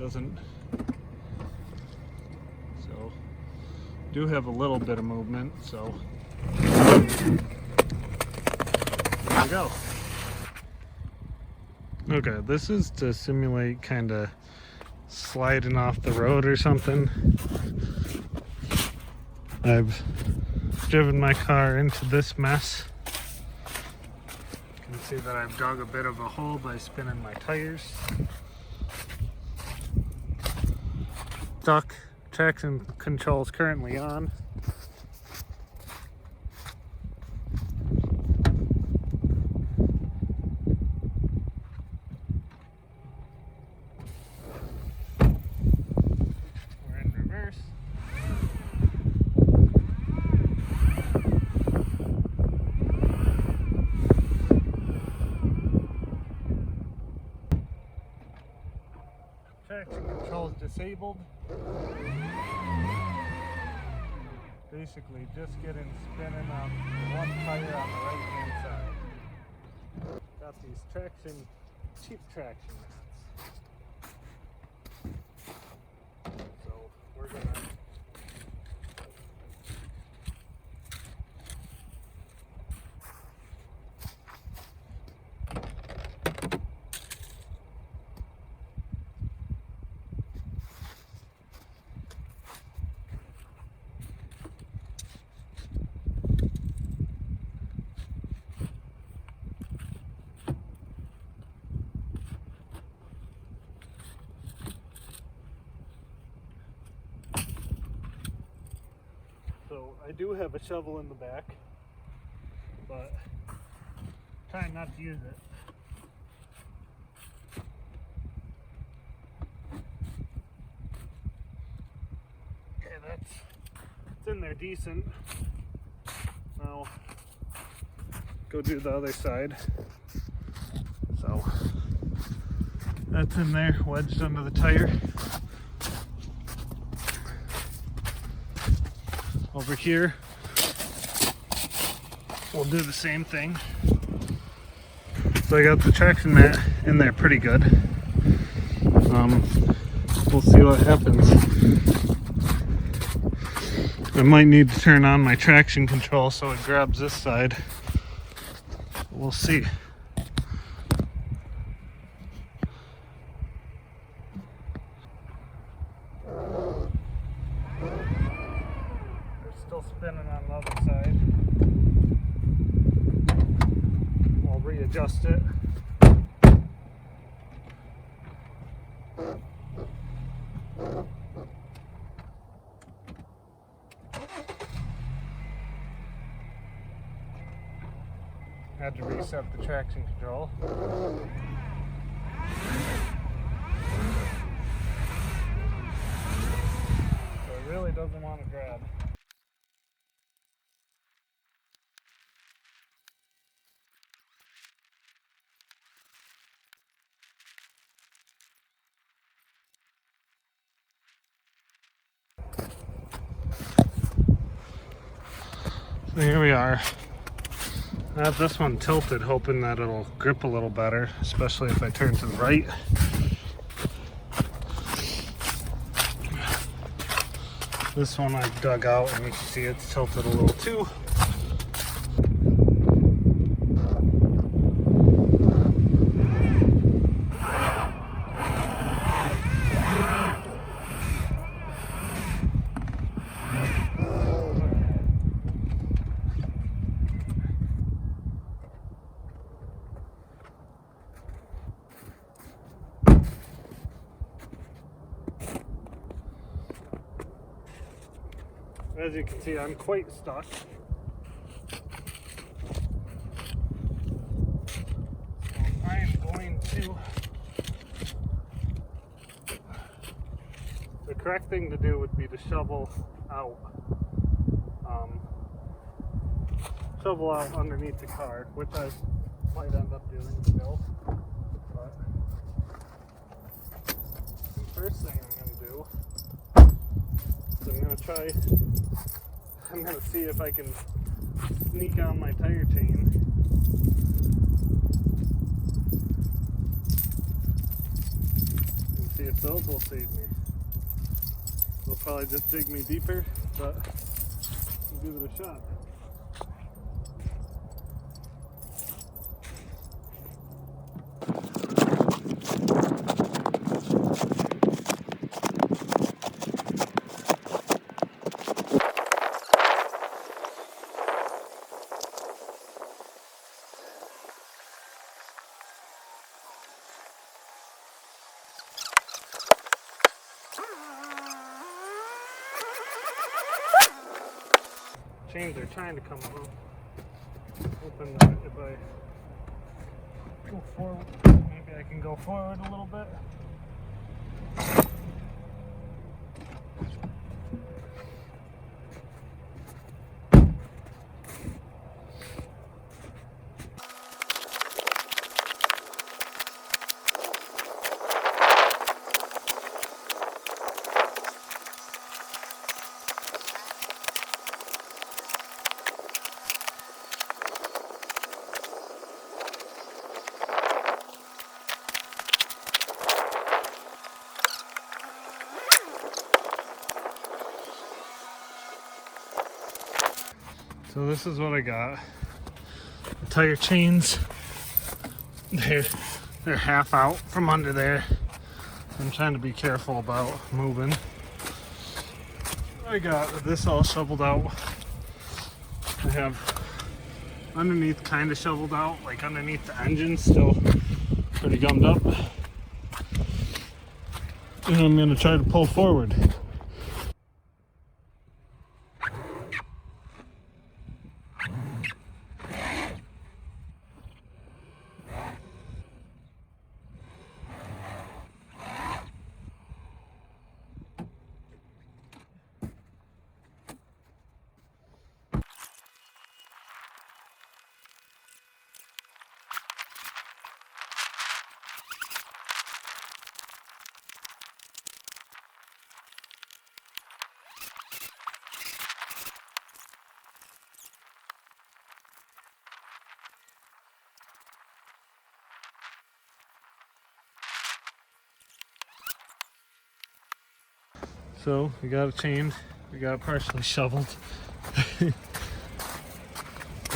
doesn't. So do have a little bit of movement, so there we go. Okay, this is to simulate kind of sliding off the road or something. I've driven my car into this mess. You can see that I've dug a bit of a hole by spinning my tires. Stuck. Traction control is currently on. We're in reverse. Traction control is disabled. Basically just getting spinning on one tire on the right hand side. Got these cheap traction mats. So we're gonna So I do have a shovel in the back, but trying not to use it. Okay, it's in there decent. Now go do the other side. So that's in there, wedged under the tire. Over here, we'll do the same thing. So I got the traction mat in there pretty good. We'll see what happens. I might need to turn on my traction control so it grabs this side. We'll see. Still spinning on the other side. I'll readjust it. Had to reset the traction control. So it really doesn't want to grab. So here we are. I have this one tilted, hoping that it'll grip a little better, especially if I turn to the right. This one I've dug out and you can see it's tilted a little too. As you can see, I'm quite stuck. So I am going to... The correct thing to do would be to shovel out underneath the car, which I might end up doing still. But the first thing I'm going to do is I'm going to see if I can sneak on my tire chain. And See if those will save me. They'll probably just dig me deeper, but we'll give it a shot. Chains are trying to come along. Hoping that if I go forward, maybe I can go forward a little bit. So this is what I got. The tire chains, they're half out from under there. I'm trying to be careful about moving. I got this all shoveled out. I have underneath kind of shoveled out, like underneath the engine still pretty gummed up. And I'm gonna try to pull forward. So we got it chained, we got it partially shoveled.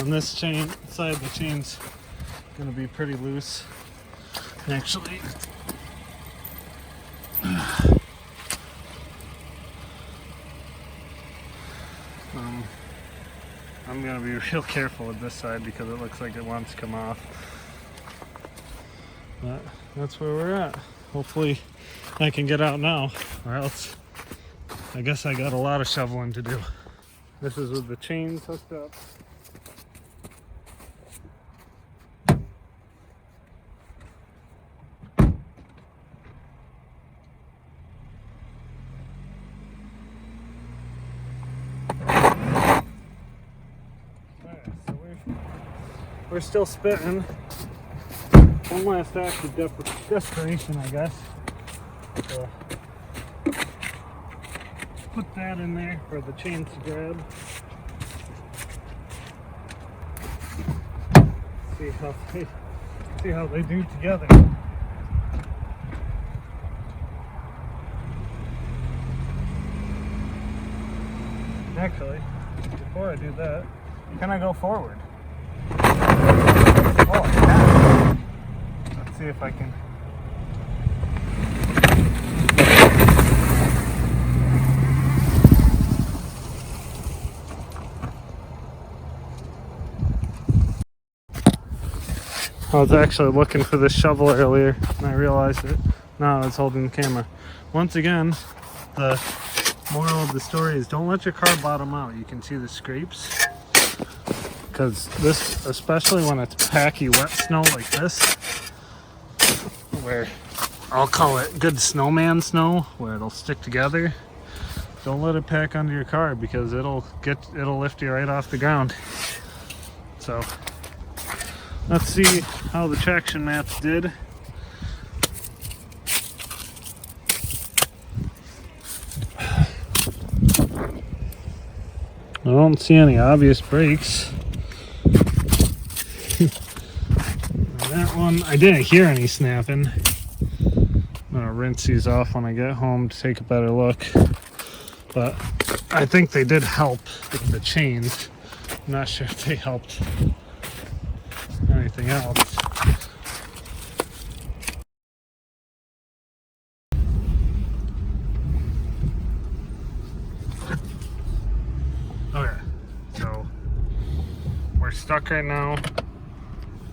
On this chain side, the chain's gonna be pretty loose. Actually, I'm gonna be real careful with this side because it looks like it wants to come off. But that's where we're at. Hopefully I can get out now, or else I guess I got a lot of shoveling to do. This is with the chains hooked up. Alright, so we're still spitting. One last act of desperation, I guess. So, put that in there for the chains to grab. See how they do together. Actually, before I do that, can I go forward? Oh, I can. Let's see if I can. I was actually looking for this shovel earlier and I realized it. Now I was holding the camera. Once again, the moral of the story is don't let your car bottom out. You can see the scrapes. Because this, especially when it's packy wet snow like this, where I'll call it good snowman snow, where it'll stick together, don't let it pack under your car because it'll lift you right off the ground. So let's see how the traction mats did. I don't see any obvious breaks. That one, I didn't hear any snapping. gonna rinse these off when I get home to take a better look. But I think they did help with the chains. I'm not sure if they helped anything else. Okay, so we're stuck right now.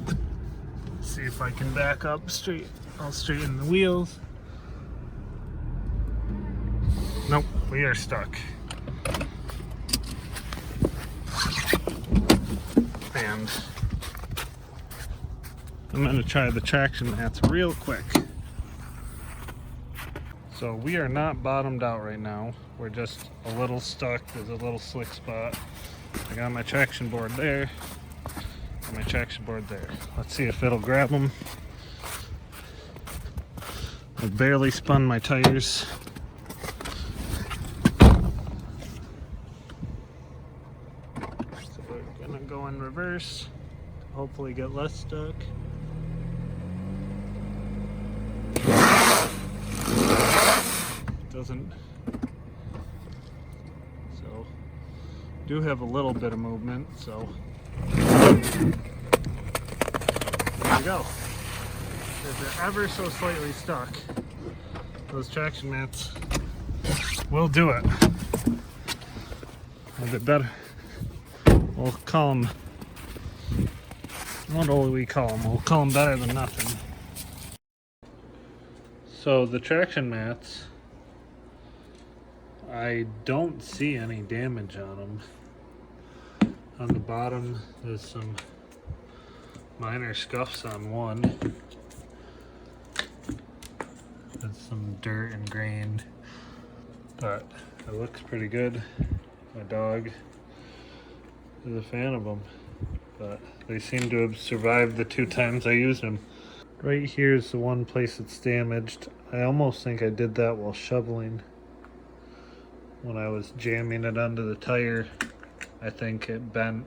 Let's see if I can back up straight. I'll straighten the wheels. Nope, we are stuck. And I'm gonna try the traction mats real quick. So we are not bottomed out right now. We're just a little stuck. There's a little slick spot. I got my traction board there and my traction board there. Let's see if it'll grab them. I barely spun my tires. So we're gonna go in reverse. Hopefully get less stuck. Doesn't. So do have a little bit of movement, so there we go. If they're ever so slightly stuck, those traction mats will do it. A bit better. We'll call them, what will we call them? We'll call them better than nothing. So the traction mats, I don't see any damage on them. On the bottom, there's some minor scuffs on one. There's some dirt and grain, but it looks pretty good. My dog is a fan of them, but they seem to have survived the 2 times I used them. Right here is the one place that's damaged. I almost think I did that while shoveling. When I was jamming it onto the tire, I think it bent